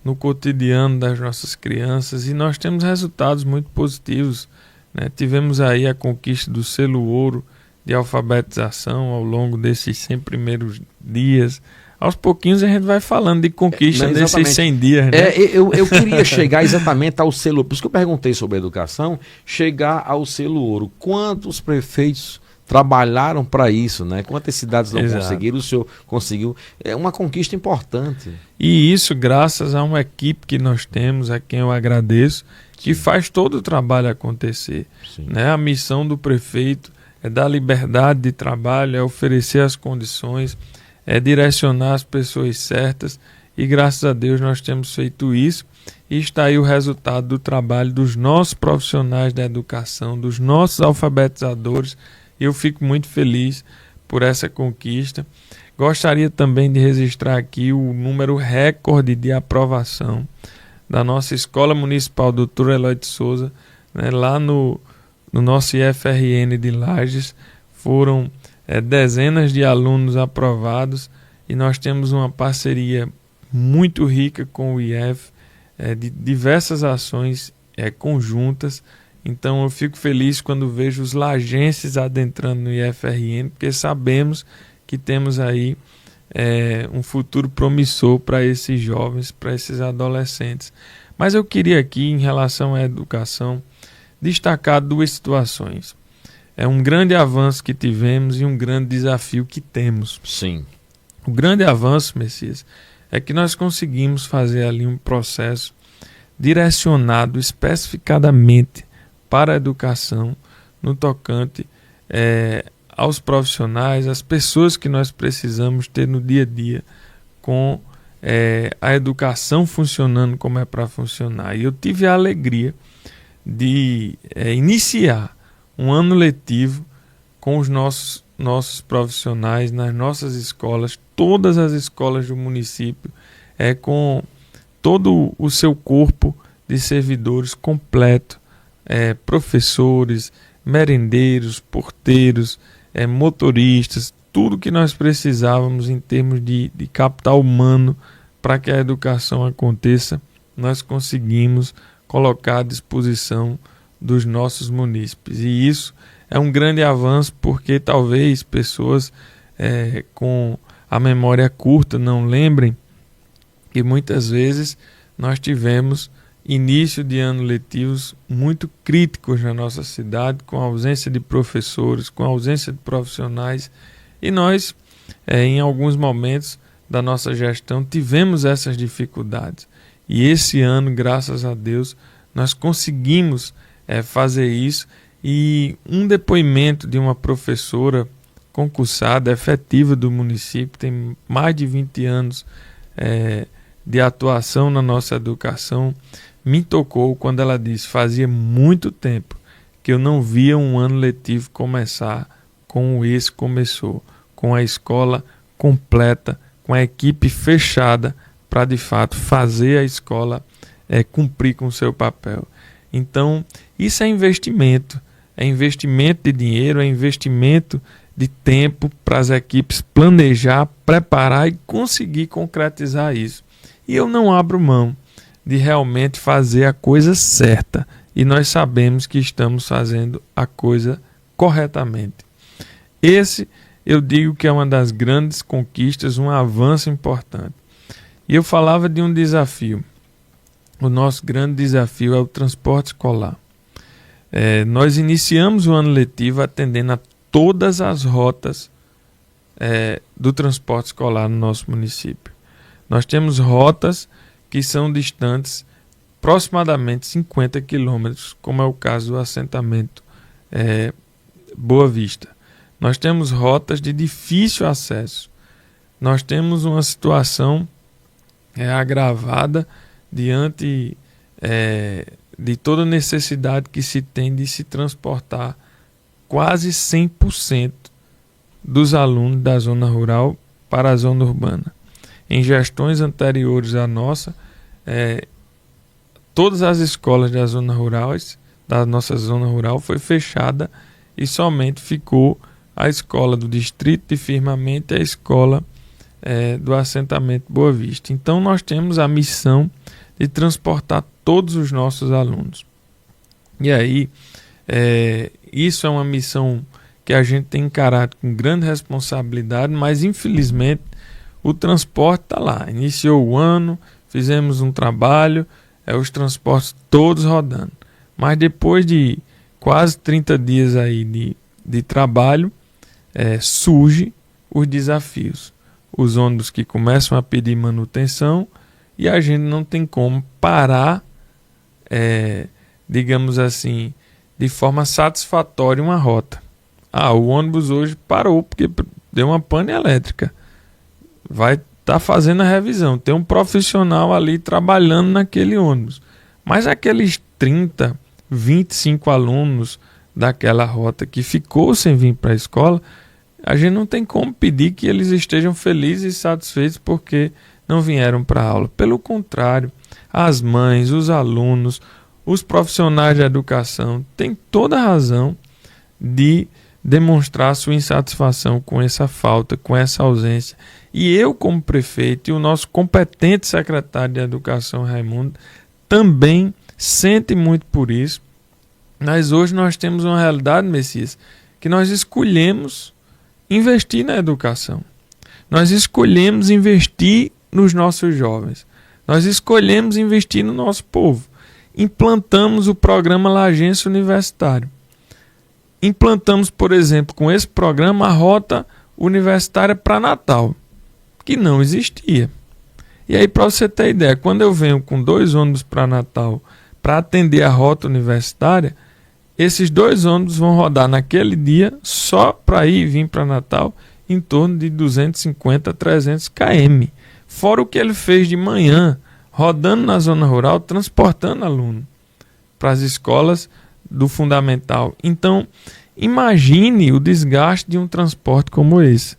no cotidiano das nossas crianças, e nós temos resultados muito positivos, né? Tivemos aí a conquista do selo ouro de alfabetização ao longo desses 100 primeiros dias. Aos pouquinhos a gente vai falando de conquista desses 100 dias, né? Eu queria chegar exatamente ao selo, por isso que eu perguntei sobre a educação, chegar ao selo ouro. Quantos prefeitos trabalharam para isso, né? Quantas cidades não conseguiram, o senhor conseguiu. É uma conquista importante. E isso graças a uma equipe que nós temos, a quem eu agradeço, que faz todo o trabalho acontecer. Né? A missão do prefeito é dar liberdade de trabalho, é oferecer as condições, é direcionar as pessoas certas, e graças a Deus nós temos feito isso, e está aí o resultado do trabalho dos nossos profissionais da educação, dos nossos alfabetizadores. Eu fico muito feliz por essa conquista. Gostaria também de registrar aqui o número recorde de aprovação da nossa Escola Municipal Dr. Eloy de Souza, né, lá no nosso IFRN de Lajes. Foram dezenas de alunos aprovados, e nós temos uma parceria muito rica com o IF, de diversas ações conjuntas. Então eu fico feliz quando vejo os lajenses adentrando no IFRN, porque sabemos que temos aí um futuro promissor para esses jovens, para esses adolescentes. Mas eu queria aqui, em relação à educação, destacar 2 situações. É um grande avanço que tivemos e um grande desafio que temos. Sim. O grande avanço, Messias, é que nós conseguimos fazer ali um processo direcionado especificadamente para a educação, no tocante aos profissionais, às pessoas que nós precisamos ter no dia a dia, com a educação funcionando como é para funcionar. E eu tive a alegria de iniciar um ano letivo com os nossos profissionais nas nossas escolas, todas as escolas do município, com todo o seu corpo de servidores completo, professores, merendeiros, porteiros, motoristas, tudo que nós precisávamos em termos de capital humano para que a educação aconteça, nós conseguimos colocar à disposição dos nossos munícipes. E isso é um grande avanço, porque talvez pessoas com a memória curta não lembrem E muitas vezes nós tivemos início de ano letivos muito críticos na nossa cidade, com a ausência de professores, com a ausência de profissionais, e nós, em alguns momentos da nossa gestão, tivemos essas dificuldades. E esse ano, graças a Deus, nós conseguimos fazer isso. E um depoimento de uma professora concursada, efetiva do município, tem mais de 20 anos de atuação na nossa educação, me tocou quando ela disse: fazia muito tempo que eu não via um ano letivo começar como esse começou, com a escola completa, com a equipe fechada para de fato fazer a escola cumprir com o seu papel. Então, isso é investimento de dinheiro, é investimento de tempo para as equipes planejar, preparar e conseguir concretizar isso. E eu não abro mão de realmente fazer a coisa certa, e nós sabemos que estamos fazendo a coisa corretamente. Esse, eu digo que é uma das grandes conquistas, um avanço importante. E eu falava de um desafio. O nosso grande desafio é o transporte escolar. Nós iniciamos o ano letivo atendendo a todas as rotas do transporte escolar no nosso município. Nós temos rotas que são distantes aproximadamente 50 quilômetros, como é o caso do assentamento Boa Vista. Nós temos rotas de difícil acesso. Nós temos uma situação agravada diante de toda a necessidade que se tem de se transportar quase 100% dos alunos da zona rural para a zona urbana. Em gestões anteriores à nossa, todas as escolas da nossa zona rural foi fechada e somente ficou a escola do distrito de Firmamento e a escola do assentamento Boa Vista. Então nós temos a missão de transportar todos os nossos alunos. E aí, isso é uma missão que a gente tem encarado com grande responsabilidade, mas infelizmente o transporte está lá. Iniciou o ano, fizemos um trabalho, os transportes todos rodando. Mas depois de quase 30 dias aí de trabalho, surgem os desafios. Os ônibus que começam a pedir manutenção e a gente não tem como parar, digamos assim, de forma satisfatória uma rota. O ônibus hoje parou porque deu uma pane elétrica. Vai estar fazendo a revisão. Tem um profissional ali trabalhando naquele ônibus. Mas aqueles 30, 25 alunos daquela rota que ficou sem vir para a escola, a gente não tem como pedir que eles estejam felizes e satisfeitos porque não vieram para a aula. Pelo contrário, as mães, os alunos, os profissionais da educação têm toda a razão de demonstrar sua insatisfação com essa falta, com essa ausência. E eu, como prefeito, e o nosso competente secretário de Educação, Raimundo, também sente muito por isso. Mas hoje nós temos uma realidade, Messias, que nós escolhemos investir na educação. Nós escolhemos investir nos nossos jovens. Nós escolhemos investir no nosso povo. Implantamos o programa Lajense Universitário. Implantamos, por exemplo, com esse programa, a rota universitária para Natal, que não existia. E aí, para você ter ideia, quando eu venho com 2 ônibus para Natal para atender a rota universitária, esses 2 ônibus vão rodar naquele dia, só para ir e vir para Natal, em torno de 250 a 300 km. Fora o que ele fez de manhã, rodando na zona rural, transportando aluno para as escolas do fundamental. Então, imagine o desgaste de um transporte como esse.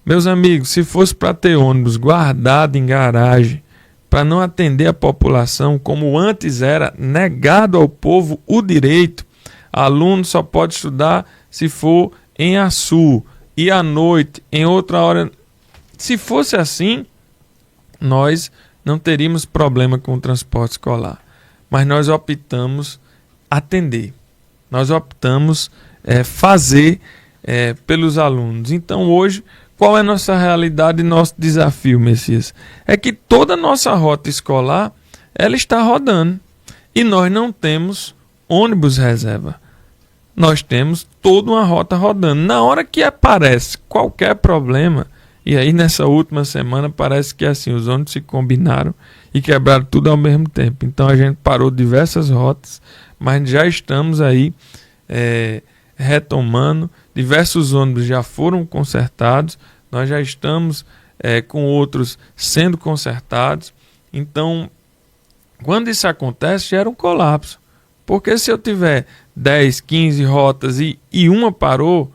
Meus amigos, se fosse para ter ônibus guardado em garagem, para não atender a população, como antes era negado ao povo o direito, aluno só pode estudar se for em Açu, e à noite, em outra hora. Se fosse assim, nós não teríamos problema com o transporte escolar. Mas nós optamos atender. Nós optamos fazer pelos alunos. Então hoje, qual é a nossa realidade e nosso desafio, Messias? É que toda a nossa rota escolar, ela está rodando. E nós não temos ônibus reserva. Nós temos toda uma rota rodando. Na hora que aparece qualquer problema, e aí nessa última semana parece que assim, os ônibus se combinaram e quebraram tudo ao mesmo tempo. Então a gente parou diversas rotas, mas já estamos aí retomando. Diversos ônibus já foram consertados, nós já estamos com outros sendo consertados. Então, quando isso acontece, gera um colapso. Porque se eu tiver 10, 15 rotas e uma parou,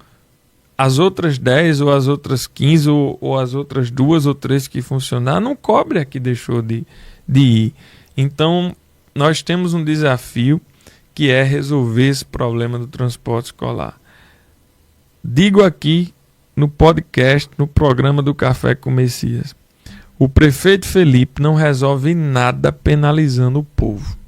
as outras 10 ou as outras 15 ou as outras 2 ou 3 que funcionaram, não cobre a que deixou de ir. Então, nós temos um desafio que é resolver esse problema do transporte escolar. Digo aqui no podcast, no programa do Café com Messias, o prefeito Felipe não resolve nada penalizando o povo.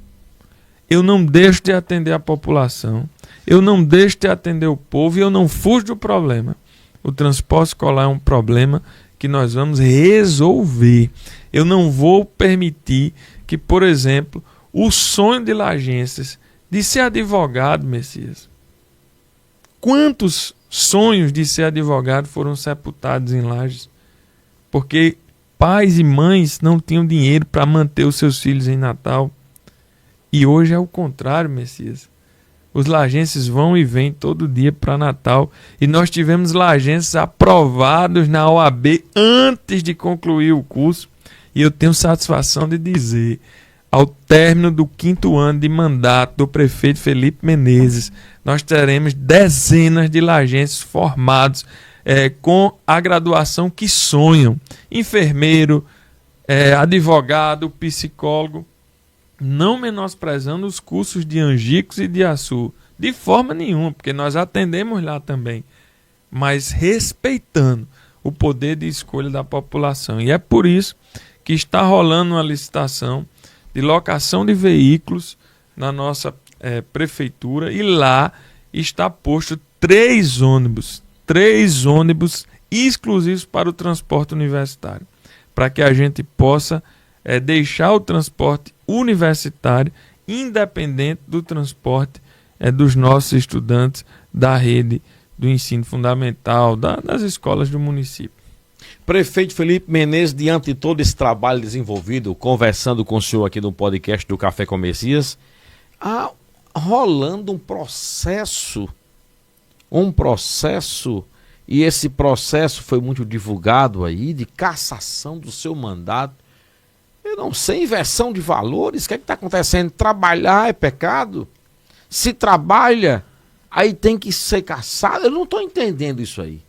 Eu não deixo de atender a população, eu não deixo de atender o povo e eu não fujo do problema. O transporte escolar é um problema que nós vamos resolver. Eu não vou permitir que, por exemplo, o sonho de lajenses de ser advogado, Messias. Quantos sonhos de ser advogado foram sepultados em Lajes? Porque pais e mães não tinham dinheiro para manter os seus filhos em Natal. E hoje é o contrário, Messias. Os lajenses vão e vêm todo dia para Natal. E nós tivemos lajenses aprovados na OAB antes de concluir o curso. E eu tenho satisfação de dizer, ao término do 5º ano de mandato do prefeito Felipe Menezes, nós teremos dezenas de lajenses formados com a graduação que sonham. Enfermeiro, advogado, psicólogo. Não menosprezando os cursos de Angicos e de Açu, de forma nenhuma, porque nós atendemos lá também, mas respeitando o poder de escolha da população. E é por isso que está rolando uma licitação de locação de veículos na nossa prefeitura, e lá está posto 3 ônibus exclusivos para o transporte universitário, para que a gente possa deixar o transporte universitário independente do transporte dos nossos estudantes da rede do ensino fundamental, das escolas do município. Prefeito Felipe Menezes, diante de todo esse trabalho desenvolvido, conversando com o senhor aqui no podcast do Café com Messias, rolando um processo, e esse processo foi muito divulgado aí, de cassação do seu mandato. Eu não sei, inversão de valores, o que está acontecendo? Trabalhar é pecado? Se trabalha, aí tem que ser cassado? Eu não estou entendendo isso aí.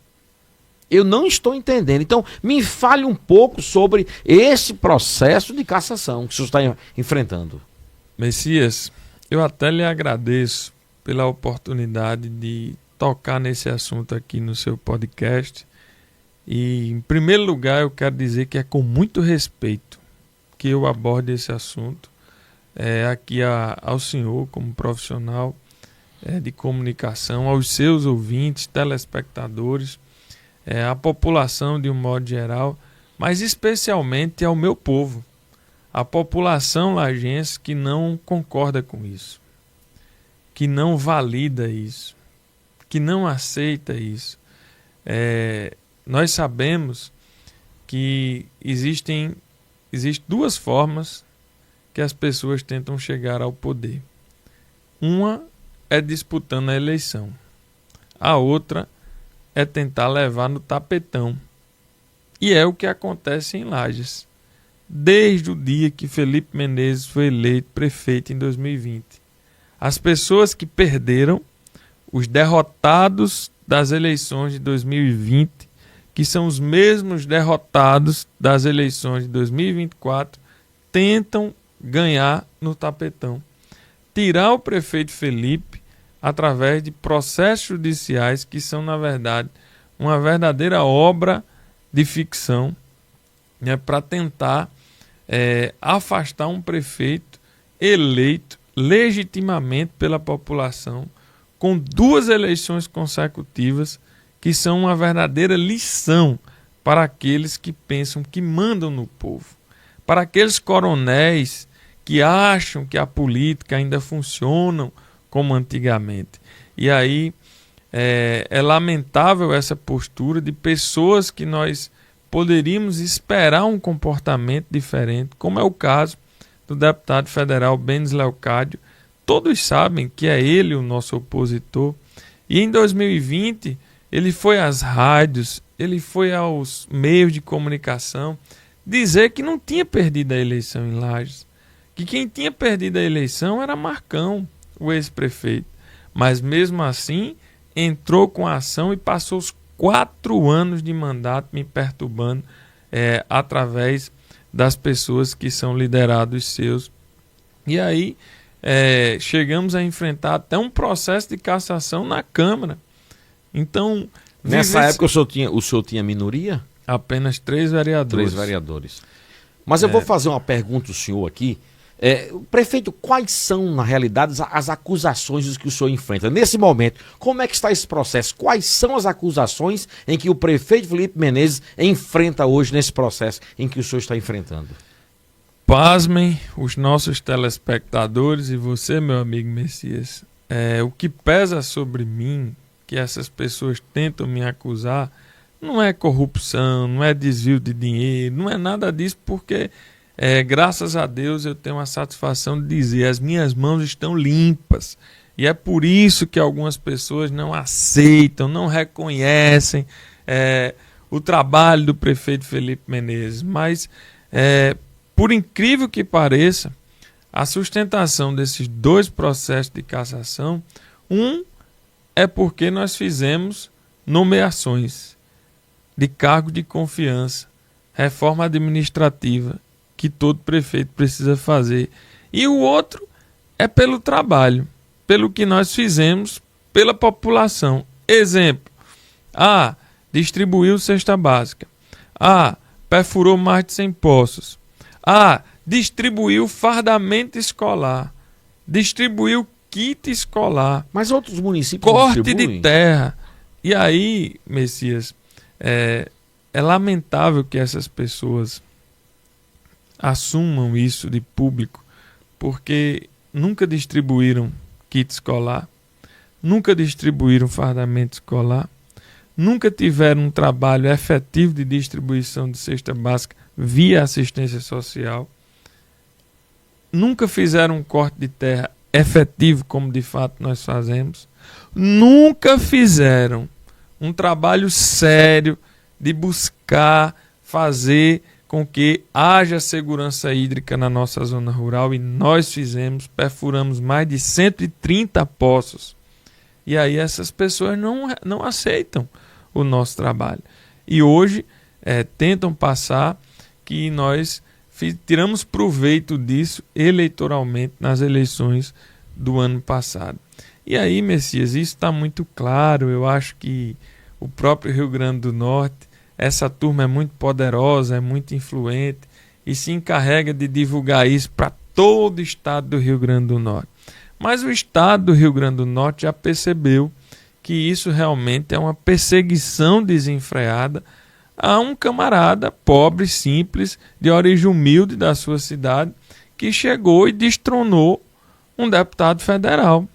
Eu não estou entendendo. Então, me fale um pouco sobre esse processo de cassação que o senhor está enfrentando. Messias, eu até lhe agradeço pela oportunidade de tocar nesse assunto aqui no seu podcast. E, em primeiro lugar, eu quero dizer que é com muito respeito que eu abordo esse assunto aqui ao senhor como profissional de comunicação, aos seus ouvintes, telespectadores, à população de um modo geral, mas especialmente ao meu povo, a população lajense que não concorda com isso, que não valida isso, que não aceita isso. Nós sabemos que existem 2 formas que as pessoas tentam chegar ao poder. Uma é disputando a eleição. A outra é tentar levar no tapetão. E é o que acontece em Lajes. Desde o dia que Felipe Menezes foi eleito prefeito em 2020. As pessoas que perderam, os derrotados das eleições de 2020, que são os mesmos derrotados das eleições de 2024, tentam ganhar no tapetão. Tirar o prefeito Felipe através de processos judiciais que são, na verdade, uma verdadeira obra de ficção, para tentar afastar um prefeito eleito legitimamente pela população, com 2 eleições consecutivas, que são uma verdadeira lição para aqueles que pensam que mandam no povo, para aqueles coronéis que acham que a política ainda funciona como antigamente. E aí é lamentável essa postura de pessoas que nós poderíamos esperar um comportamento diferente, como é o caso do deputado federal Benes Leocádio. Todos sabem que é ele o nosso opositor. E em 2020, ele foi às rádios, ele foi aos meios de comunicação dizer que não tinha perdido a eleição em Lages, que quem tinha perdido a eleição era Marcão, o ex-prefeito. Mas mesmo assim, entrou com a ação e passou os 4 anos de mandato me perturbando através das pessoas que são liderados seus. E aí chegamos a enfrentar até um processo de cassação na Câmara. Então, nessa época o senhor tinha minoria? Apenas 3 vereadores. 3 vereadores. Mas eu vou fazer uma pergunta ao senhor aqui. Prefeito, quais são, na realidade, as acusações que o senhor enfrenta? Nesse momento, como é que está esse processo? Quais são as acusações em que o prefeito Felipe Menezes enfrenta hoje nesse processo em que o senhor está enfrentando? Pasmem os nossos telespectadores e você, meu amigo Messias. O que pesa sobre mim, que essas pessoas tentam me acusar, não é corrupção, não é desvio de dinheiro, não é nada disso, porque graças a Deus eu tenho a satisfação de dizer, as minhas mãos estão limpas. E é por isso que algumas pessoas não aceitam, não reconhecem o trabalho do prefeito Felipe Menezes. Mas, por incrível que pareça, a sustentação desses 2 processos de cassação, é porque nós fizemos nomeações de cargo de confiança, reforma administrativa, que todo prefeito precisa fazer. E o outro é pelo trabalho, pelo que nós fizemos pela população. Exemplo, distribuiu cesta básica. Perfurou mais de 100 poços. Distribuiu fardamento escolar. Distribuiu kit escolar. Mas outros municípios corte de terra. E aí, Messias, é lamentável que essas pessoas assumam isso de público, porque nunca distribuíram kit escolar, nunca distribuíram fardamento escolar, nunca tiveram um trabalho efetivo de distribuição de cesta básica via assistência social, nunca fizeram um corte de terra efetivo, como de fato nós fazemos, nunca fizeram um trabalho sério de buscar fazer com que haja segurança hídrica na nossa zona rural, e nós perfuramos mais de 130 poços. E aí essas pessoas não aceitam o nosso trabalho. E hoje tentam passar que nós tiramos proveito disso eleitoralmente nas eleições do ano passado. E aí, Messias, isso está muito claro. Eu acho que o próprio Rio Grande do Norte, essa turma é muito poderosa, é muito influente e se encarrega de divulgar isso para todo o estado do Rio Grande do Norte. Mas o estado do Rio Grande do Norte já percebeu que isso realmente é uma perseguição desenfreada a um camarada pobre, simples, de origem humilde da sua cidade, que chegou e destronou um deputado federal.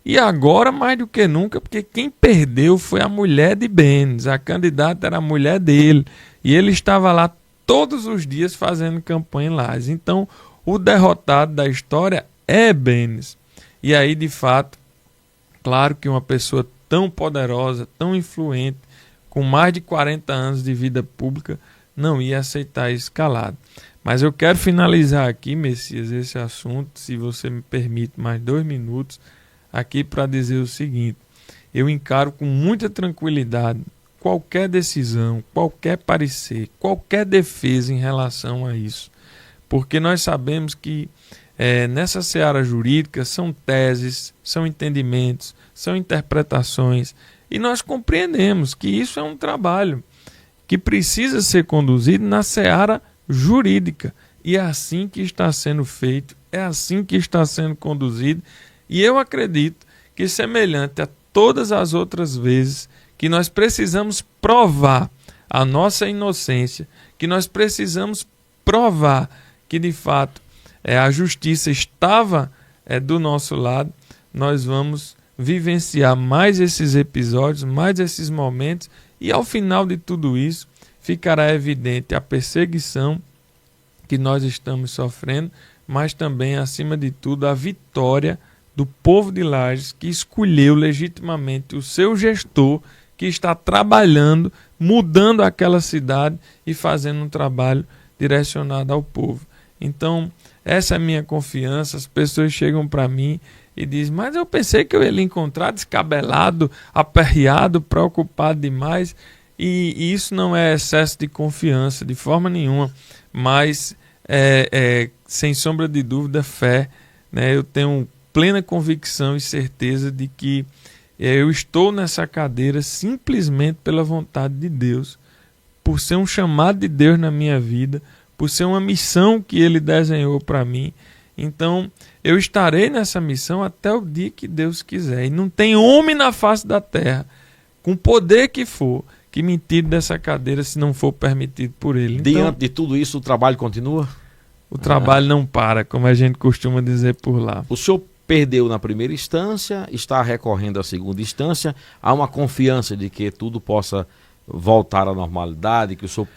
E agora, mais do que nunca, porque quem perdeu foi a mulher de Benes, a candidata era a mulher dele, e ele estava lá todos os dias fazendo campanha em Lages. Então, o derrotado da história é Benes. E aí, de fato, claro que uma pessoa tão poderosa, tão influente, com mais de 40 anos de vida pública, não ia aceitar isso calado. Mas eu quero finalizar aqui, Messias, esse assunto, se você me permite mais 2 minutos, aqui para dizer o seguinte: eu encaro com muita tranquilidade qualquer decisão, qualquer parecer, qualquer defesa em relação a isso, porque nós sabemos que nessa seara jurídica são teses, são entendimentos, são interpretações, e nós compreendemos que isso é um trabalho que precisa ser conduzido na seara jurídica, e é assim que está sendo feito, é assim que está sendo conduzido. E eu acredito que, semelhante a todas as outras vezes que nós precisamos provar a nossa inocência, que nós precisamos provar que de fato a justiça estava do nosso lado, nós vamos vivenciar mais esses episódios, mais esses momentos, e ao final de tudo isso ficará evidente a perseguição que nós estamos sofrendo, mas também, acima de tudo, a vitória do povo de Lages, que escolheu legitimamente o seu gestor, que está trabalhando, mudando aquela cidade e fazendo um trabalho direcionado ao povo. Então, essa é a minha confiança. As pessoas chegam para mim e dizem, mas eu pensei que eu ia lhe encontrar descabelado, aperreado, preocupado demais. E isso não é excesso de confiança, de forma nenhuma, mas sem sombra de dúvida, fé. Né? Eu tenho plena convicção e certeza de que eu estou nessa cadeira simplesmente pela vontade de Deus, por ser um chamado de Deus na minha vida, por ser uma missão que Ele desenhou para mim. Então, eu estarei nessa missão até o dia que Deus quiser. E não tem homem na face da terra, com o poder que for, que me tire dessa cadeira se não for permitido por Ele. Então, diante de tudo isso, o trabalho continua? O trabalho não para, como a gente costuma dizer por lá. O senhor perdeu na primeira instância, está recorrendo à segunda instância, há uma confiança de que tudo possa voltar à normalidade, que o senhor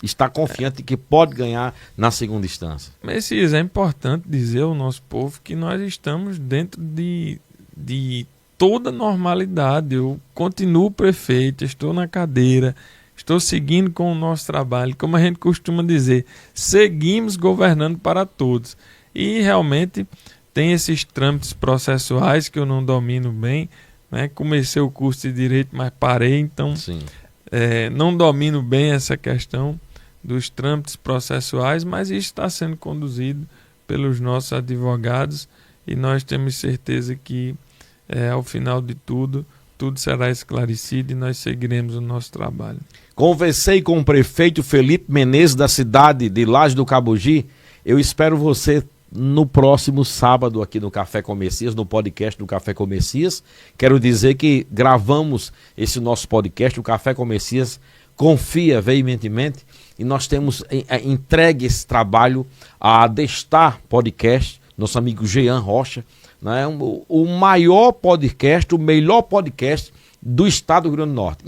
está confiante de que pode ganhar na segunda instância. Messias, é importante dizer ao nosso povo que nós estamos dentro de toda normalidade. Eu continuo prefeito, estou na cadeira, estou seguindo com o nosso trabalho. Como a gente costuma dizer, seguimos governando para todos. E realmente tem esses trâmites processuais que eu não domino bem, né? Comecei o curso de Direito, mas parei, então não domino bem essa questão dos trâmites processuais, mas isso está sendo conduzido pelos nossos advogados e nós temos certeza que ao final de tudo será esclarecido e nós seguiremos o nosso trabalho. Conversei com o prefeito Felipe Menezes da cidade de Lajes do Cabugi. Eu espero você no próximo sábado aqui no Café com Messias, no podcast do Café com Messias. Quero dizer que gravamos esse nosso podcast, o Café com Messias confia veementemente e nós temos entregue esse trabalho a Destar Podcast, nosso amigo Jean Rocha, né? O maior podcast, o melhor podcast do estado do Rio Grande do Norte.